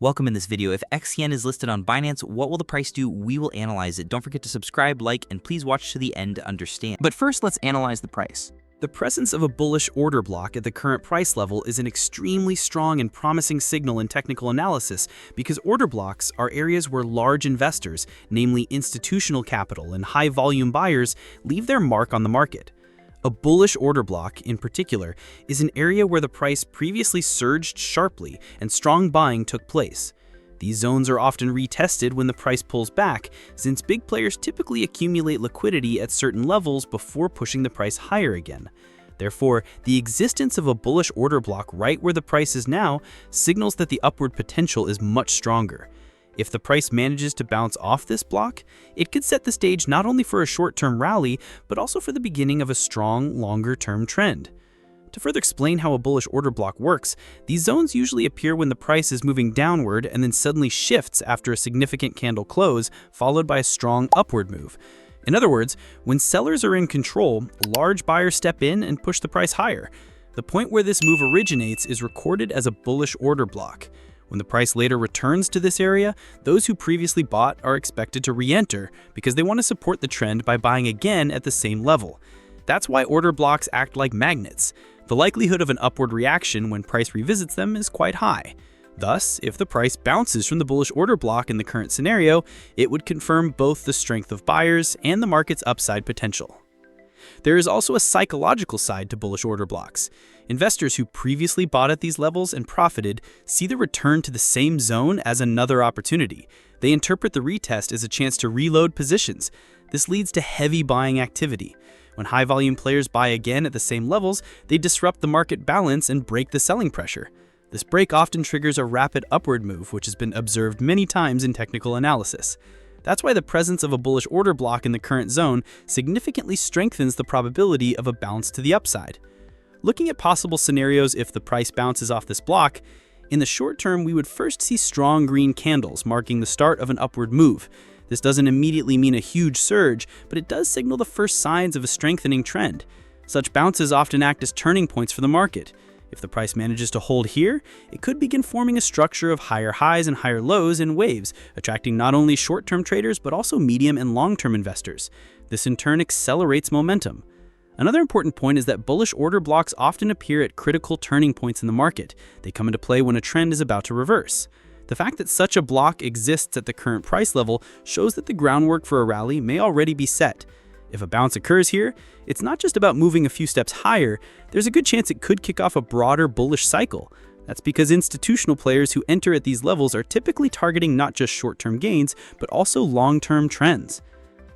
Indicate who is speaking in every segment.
Speaker 1: Welcome. In this video. If XCN is listed on Binance, what will the price do? We will analyze it. Don't forget to subscribe, like, and please watch to the end to understand.
Speaker 2: But first, let's analyze the price.
Speaker 3: The presence of a bullish order block at the current price level is an extremely strong and promising signal in technical analysis because order blocks are areas where large investors, namely institutional capital and high-volume buyers, leave their mark on the market. A bullish order block, in particular, is an area where the price previously surged sharply and strong buying took place. These zones are often retested when the price pulls back, since big players typically accumulate liquidity at certain levels before pushing the price higher again. Therefore, the existence of a bullish order block right where the price is now signals that the upward potential is much stronger. If the price manages to bounce off this block, it could set the stage not only for a short-term rally, but also for the beginning of a strong, longer-term trend. To further explain how a bullish order block works, these zones usually appear when the price is moving downward and then suddenly shifts after a significant candle close, followed by a strong upward move. In other words, when sellers are in control, large buyers step in and push the price higher. The point where this move originates is recorded as a bullish order block. When the price later returns to this area, those who previously bought are expected to re-enter because they want to support the trend by buying again at the same level. That's why order blocks act like magnets. The likelihood of an upward reaction when price revisits them is quite high. Thus, if the price bounces from the bullish order block in the current scenario, it would confirm both the strength of buyers and the market's upside potential. There is also a psychological side to bullish order blocks. Investors who previously bought at these levels and profited see the return to the same zone as another opportunity. They interpret the retest as a chance to reload positions. This leads to heavy buying activity. When high-volume players buy again at the same levels, they disrupt the market balance and break the selling pressure. This break often triggers a rapid upward move, which has been observed many times in technical analysis. That's why the presence of a bullish order block in the current zone significantly strengthens the probability of a bounce to the upside. Looking at possible scenarios if the price bounces off this block, in the short term we would first see strong green candles marking the start of an upward move. This doesn't immediately mean a huge surge, but it does signal the first signs of a strengthening trend. Such bounces often act as turning points for the market. If the price manages to hold here, it could begin forming a structure of higher highs and higher lows in waves, attracting not only short-term traders but also medium and long-term investors. This in turn accelerates momentum. Another important point is that bullish order blocks often appear at critical turning points in the market. They come into play when a trend is about to reverse. The fact that such a block exists at the current price level shows that the groundwork for a rally may already be set. If a bounce occurs here, it's not just about moving a few steps higher, there's a good chance it could kick off a broader bullish cycle. That's because institutional players who enter at these levels are typically targeting not just short-term gains, but also long-term trends.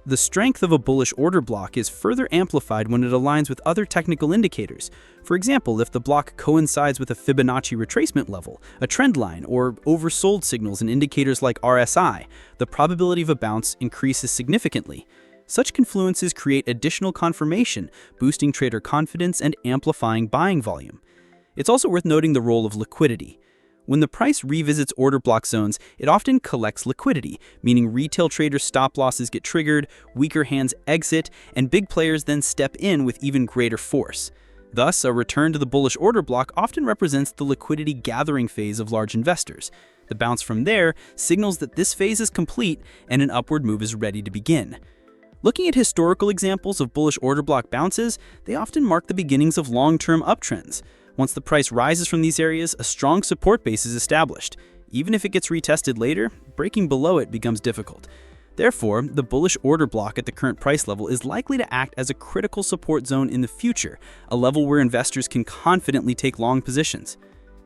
Speaker 3: The strength of a bullish order block is further amplified when it aligns with other technical indicators. For example, if the block coincides with a Fibonacci retracement level, a trend line, or oversold signals in indicators like RSI, the probability of a bounce increases significantly. Such confluences create additional confirmation, boosting trader confidence and amplifying buying volume. It's also worth noting the role of liquidity. When the price revisits order block zones, it often collects liquidity, meaning retail traders' stop losses get triggered, weaker hands exit, and big players then step in with even greater force. Thus, a return to the bullish order block often represents the liquidity gathering phase of large investors. The bounce from there signals that this phase is complete and an upward move is ready to begin. Looking at historical examples of bullish order block bounces, they often mark the beginnings of long-term uptrends. Once the price rises from these areas, a strong support base is established. Even if it gets retested later, breaking below it becomes difficult. Therefore, the bullish order block at the current price level is likely to act as a critical support zone in the future, a level where investors can confidently take long positions.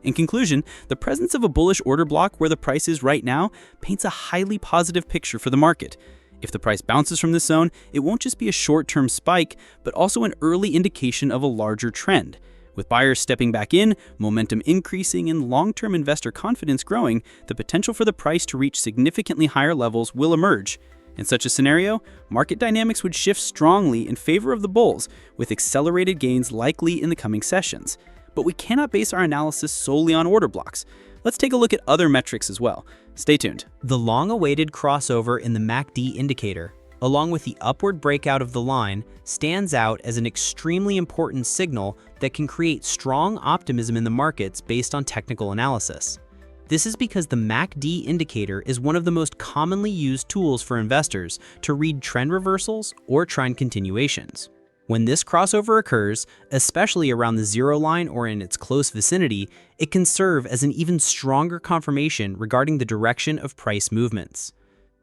Speaker 3: In conclusion, the presence of a bullish order block where the price is right now paints a highly positive picture for the market. If the price bounces from this zone, it won't just be a short-term spike, but also an early indication of a larger trend. With buyers stepping back in, momentum increasing, and long-term investor confidence growing, the potential for the price to reach significantly higher levels will emerge. In such a scenario, market dynamics would shift strongly in favor of the bulls, with accelerated gains likely in the coming sessions. But we cannot base our analysis solely on order blocks. Let's take a look at other metrics as well. Stay tuned.
Speaker 1: The long-awaited crossover in the MACD indicator, along with the upward breakout of the line, stands out as an extremely important signal that can create strong optimism in the markets based on technical analysis. This is because the MACD indicator is one of the most commonly used tools for investors to read trend reversals or trend continuations. When this crossover occurs, especially around the zero line or in its close vicinity, it can serve as an even stronger confirmation regarding the direction of price movements.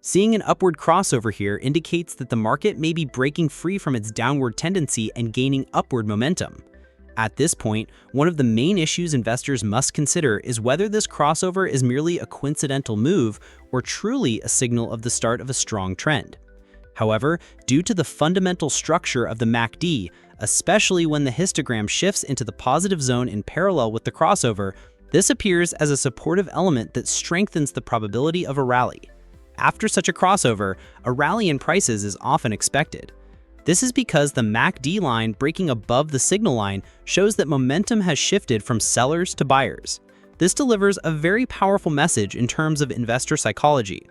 Speaker 1: Seeing an upward crossover here indicates that the market may be breaking free from its downward tendency and gaining upward momentum. At this point, one of the main issues investors must consider is whether this crossover is merely a coincidental move or truly a signal of the start of a strong trend. However, due to the fundamental structure of the MACD, especially when the histogram shifts into the positive zone in parallel with the crossover, this appears as a supportive element that strengthens the probability of a rally. After such a crossover, a rally in prices is often expected. This is because the MACD line breaking above the signal line shows that momentum has shifted from sellers to buyers. This delivers a very powerful message in terms of investor psychology.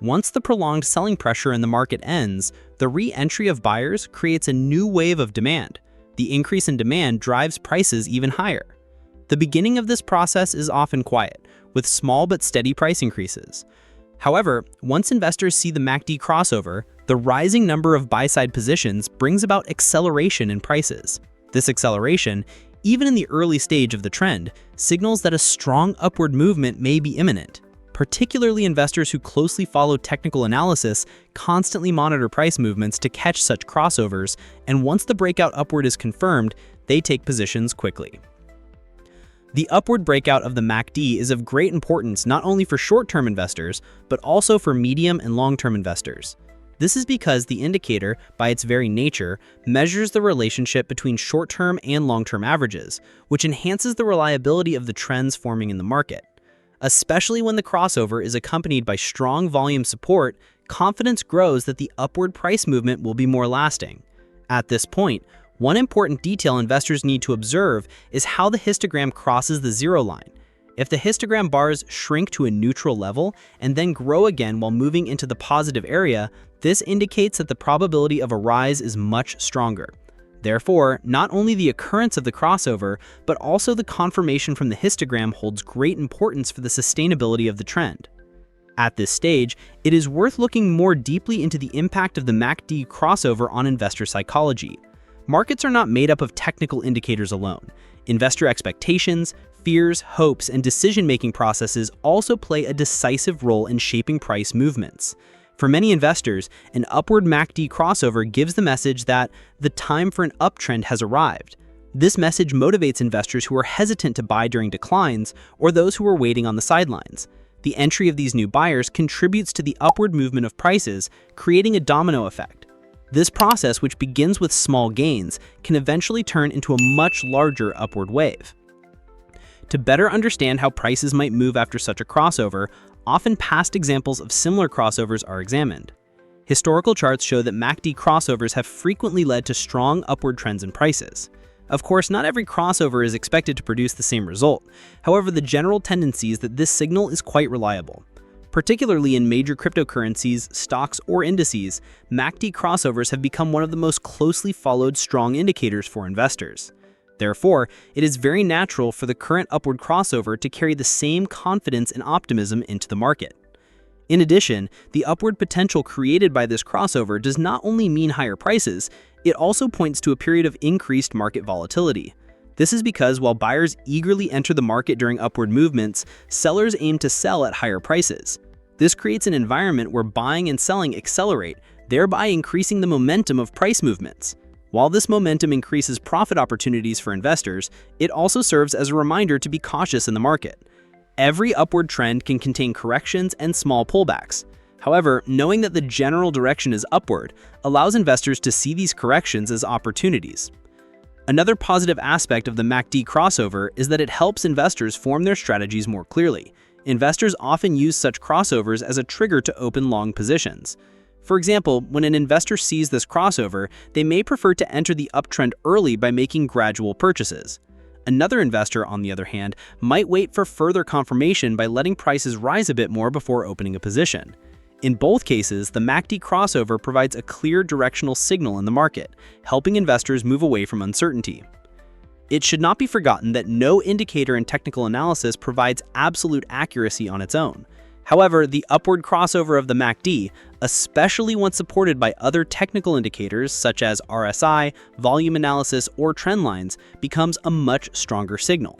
Speaker 1: Once the prolonged selling pressure in the market ends, the re-entry of buyers creates a new wave of demand. The increase in demand drives prices even higher. The beginning of this process is often quiet, with small but steady price increases. However, once investors see the MACD crossover, the rising number of buy-side positions brings about acceleration in prices. This acceleration, even in the early stage of the trend, signals that a strong upward movement may be imminent. Particularly investors who closely follow technical analysis constantly monitor price movements to catch such crossovers, and once the breakout upward is confirmed, they take positions quickly. The upward breakout of the MACD is of great importance not only for short-term investors, but also for medium and long-term investors. This is because the indicator, by its very nature, measures the relationship between short-term and long-term averages, which enhances the reliability of the trends forming in the market. Especially when the crossover is accompanied by strong volume support, confidence grows that the upward price movement will be more lasting. At this point, one important detail investors need to observe is how the histogram crosses the zero line. If the histogram bars shrink to a neutral level and then grow again while moving into the positive area, this indicates that the probability of a rise is much stronger. Therefore, not only the occurrence of the crossover, but also the confirmation from the histogram holds great importance for the sustainability of the trend. At this stage, it is worth looking more deeply into the impact of the MACD crossover on investor psychology. Markets are not made up of technical indicators alone. Investor expectations, fears, hopes, and decision-making processes also play a decisive role in shaping price movements. For many investors, an upward MACD crossover gives the message that the time for an uptrend has arrived. This message motivates investors who are hesitant to buy during declines or those who are waiting on the sidelines. The entry of these new buyers contributes to the upward movement of prices, creating a domino effect. This process, which begins with small gains, can eventually turn into a much larger upward wave. To better understand how prices might move after such a crossover, often past examples of similar crossovers are examined. Historical charts show that MACD crossovers have frequently led to strong upward trends in prices. Of course, not every crossover is expected to produce the same result. However, the general tendency is that this signal is quite reliable. Particularly in major cryptocurrencies, stocks, or indices, MACD crossovers have become one of the most closely followed strong indicators for investors. Therefore, it is very natural for the current upward crossover to carry the same confidence and optimism into the market. In addition, the upward potential created by this crossover does not only mean higher prices, it also points to a period of increased market volatility. This is because while buyers eagerly enter the market during upward movements, sellers aim to sell at higher prices. This creates an environment where buying and selling accelerate, thereby increasing the momentum of price movements. While this momentum increases profit opportunities for investors, it also serves as a reminder to be cautious in the market. Every upward trend can contain corrections and small pullbacks. However, knowing that the general direction is upward allows investors to see these corrections as opportunities. Another positive aspect of the MACD crossover is that it helps investors form their strategies more clearly. Investors often use such crossovers as a trigger to open long positions. For example, when an investor sees this crossover, they may prefer to enter the uptrend early by making gradual purchases. Another investor, on the other hand, might wait for further confirmation by letting prices rise a bit more before opening a position. In both cases, the MACD crossover provides a clear directional signal in the market, helping investors move away from uncertainty. It should not be forgotten that no indicator in technical analysis provides absolute accuracy on its own. However, the upward crossover of the MACD, especially when supported by other technical indicators such as RSI, volume analysis, or trend lines, becomes a much stronger signal.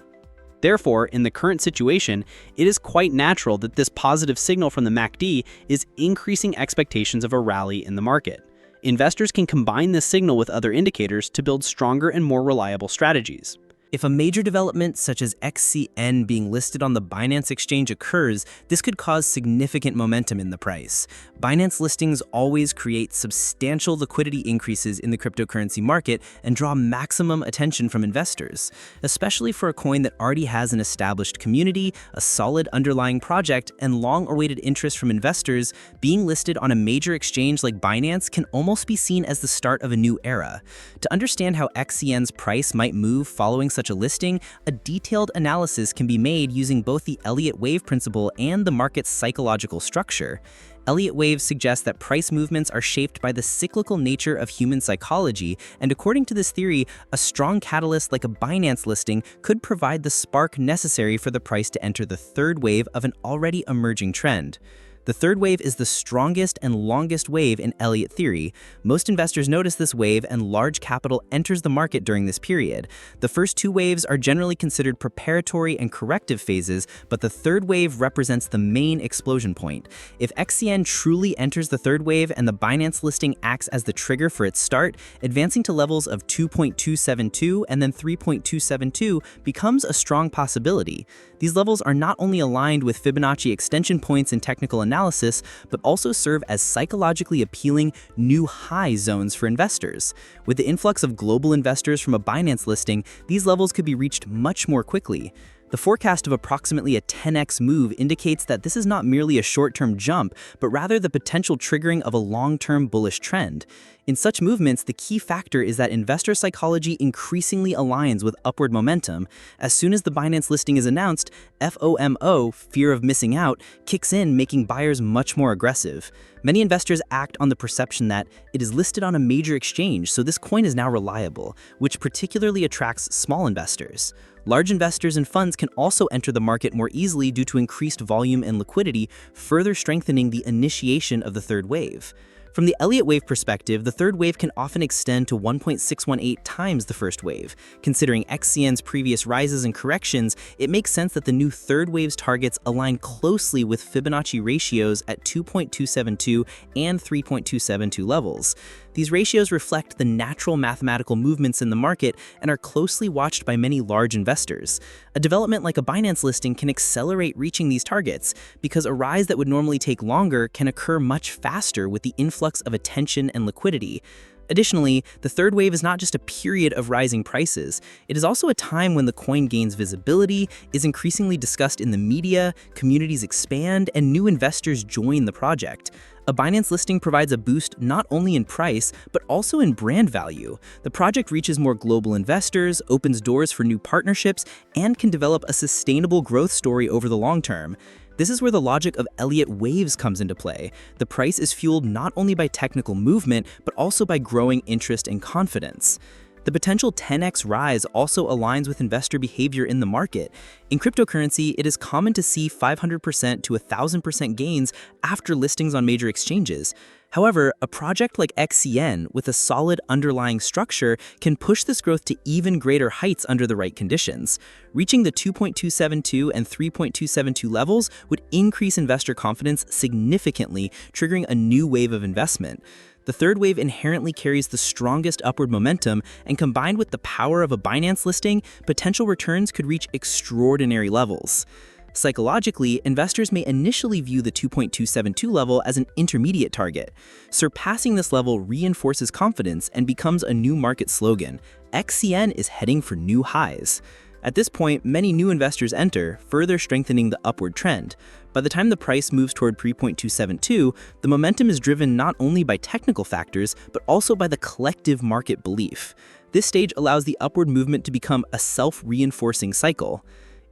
Speaker 1: Therefore, in the current situation, it is quite natural that this positive signal from the MACD is increasing expectations of a rally in the market. Investors can combine this signal with other indicators to build stronger and more reliable strategies.
Speaker 4: If a major development such as XCN being listed on the Binance exchange occurs, this could cause significant momentum in the price. Binance listings always create substantial liquidity increases in the cryptocurrency market and draw maximum attention from investors, especially for a coin that already has an established community, a solid underlying project, and long-awaited interest from investors. Being listed on a major exchange like Binance can almost be seen as the start of a new era. To understand how XCN's price might move following such a listing, a detailed analysis can be made using both the Elliott wave principle and the market's psychological structure. Elliott waves suggest that price movements are shaped by the cyclical nature of human psychology, and according to this theory, a strong catalyst like a Binance listing could provide the spark necessary for the price to enter the third wave of an already emerging trend. The third wave is the strongest and longest wave in Elliott theory. Most investors notice this wave and large capital enters the market during this period. The first two waves are generally considered preparatory and corrective phases, but the third wave represents the main explosion point. If XCN truly enters the third wave and the Binance listing acts as the trigger for its start, advancing to levels of 2.272 and then 3.272 becomes a strong possibility. These levels are not only aligned with Fibonacci extension points in technical analysis, but also serve as psychologically appealing new high zones for investors. With the influx of global investors from a Binance listing, these levels could be reached much more quickly. The forecast of approximately a 10x move indicates that this is not merely a short-term jump, but rather the potential triggering of a long-term bullish trend. In such movements, the key factor is that investor psychology increasingly aligns with upward momentum. As soon as the Binance listing is announced, FOMO, fear of missing out, kicks in, making buyers much more aggressive. Many investors act on the perception that it is listed on a major exchange, so this coin is now reliable, which particularly attracts small investors. Large investors and funds can also enter the market more easily due to increased volume and liquidity, further strengthening the initiation of the third wave. From the Elliott wave perspective, the third wave can often extend to 1.618 times the first wave. Considering XCN's previous rises and corrections, it makes sense that the new third wave's targets align closely with Fibonacci ratios at 2.272 and 3.272 levels. These ratios reflect the natural mathematical movements in the market and are closely watched by many large investors. A development like a Binance listing can accelerate reaching these targets, because a rise that would normally take longer can occur much faster with the influx of attention and liquidity. Additionally, the third wave is not just a period of rising prices. It is also a time when the coin gains visibility, is increasingly discussed in the media, communities expand, and new investors join the project. A Binance listing provides a boost not only in price, but also in brand value. The project reaches more global investors, opens doors for new partnerships, and can develop a sustainable growth story over the long term. This is where the logic of Elliott waves comes into play. The price is fueled not only by technical movement, but also by growing interest and confidence. The potential 10x rise also aligns with investor behavior in the market. In cryptocurrency, it is common to see 500% to 1,000% gains after listings on major exchanges. However, a project like XCN with a solid underlying structure can push this growth to even greater heights under the right conditions. Reaching the 2.272 and 3.272 levels would increase investor confidence significantly, triggering a new wave of investment. The third wave inherently carries the strongest upward momentum, and combined with the power of a Binance listing, potential returns could reach extraordinary levels. Psychologically, investors may initially view the 2.272 level as an intermediate target. Surpassing this level reinforces confidence and becomes a new market slogan: XCN is heading for new highs. At this point, many new investors enter, further strengthening the upward trend. By the time the price moves toward 3.272, the momentum is driven not only by technical factors, but also by the collective market belief. This stage allows the upward movement to become a self-reinforcing cycle.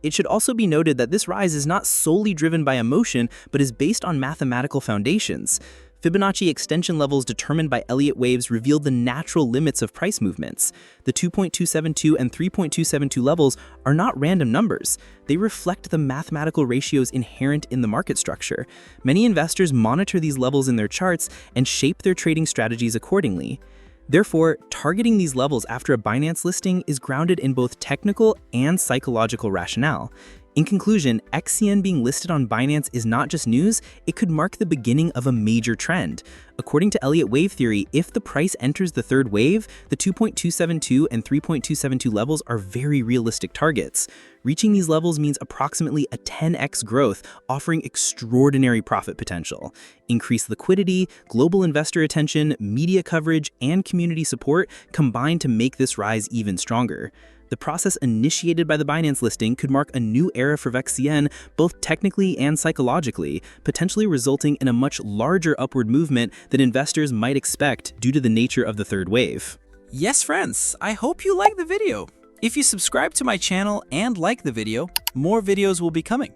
Speaker 4: It should also be noted that this rise is not solely driven by emotion, but is based on mathematical foundations. Fibonacci extension levels determined by Elliott waves revealed the natural limits of price movements. The 2.272 and 3.272 levels are not random numbers. They reflect the mathematical ratios inherent in the market structure. Many investors monitor these levels in their charts and shape their trading strategies accordingly. Therefore, targeting these levels after a Binance listing is grounded in both technical and psychological rationale. In conclusion, XCN being listed on Binance is not just news, it could mark the beginning of a major trend. According to Elliott wave theory, if the price enters the third wave, the 2.272 and 3.272 levels are very realistic targets. Reaching these levels means approximately a 10x growth, offering extraordinary profit potential. Increased liquidity, global investor attention, media coverage, and community support combine to make this rise even stronger. The process initiated by the Binance listing could mark a new era for XCN, both technically and psychologically, potentially resulting in a much larger upward movement than investors might expect due to the nature of the third wave.
Speaker 3: Yes, friends, I hope you liked the video. If you subscribe to my channel and like the video, more videos will be coming.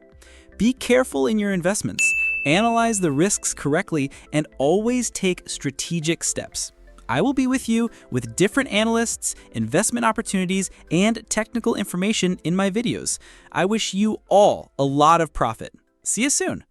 Speaker 3: Be careful in your investments, analyze the risks correctly, and always take strategic steps. I will be with you with different analysts, investment opportunities, and technical information in my videos. I wish you all a lot of profit. See you soon.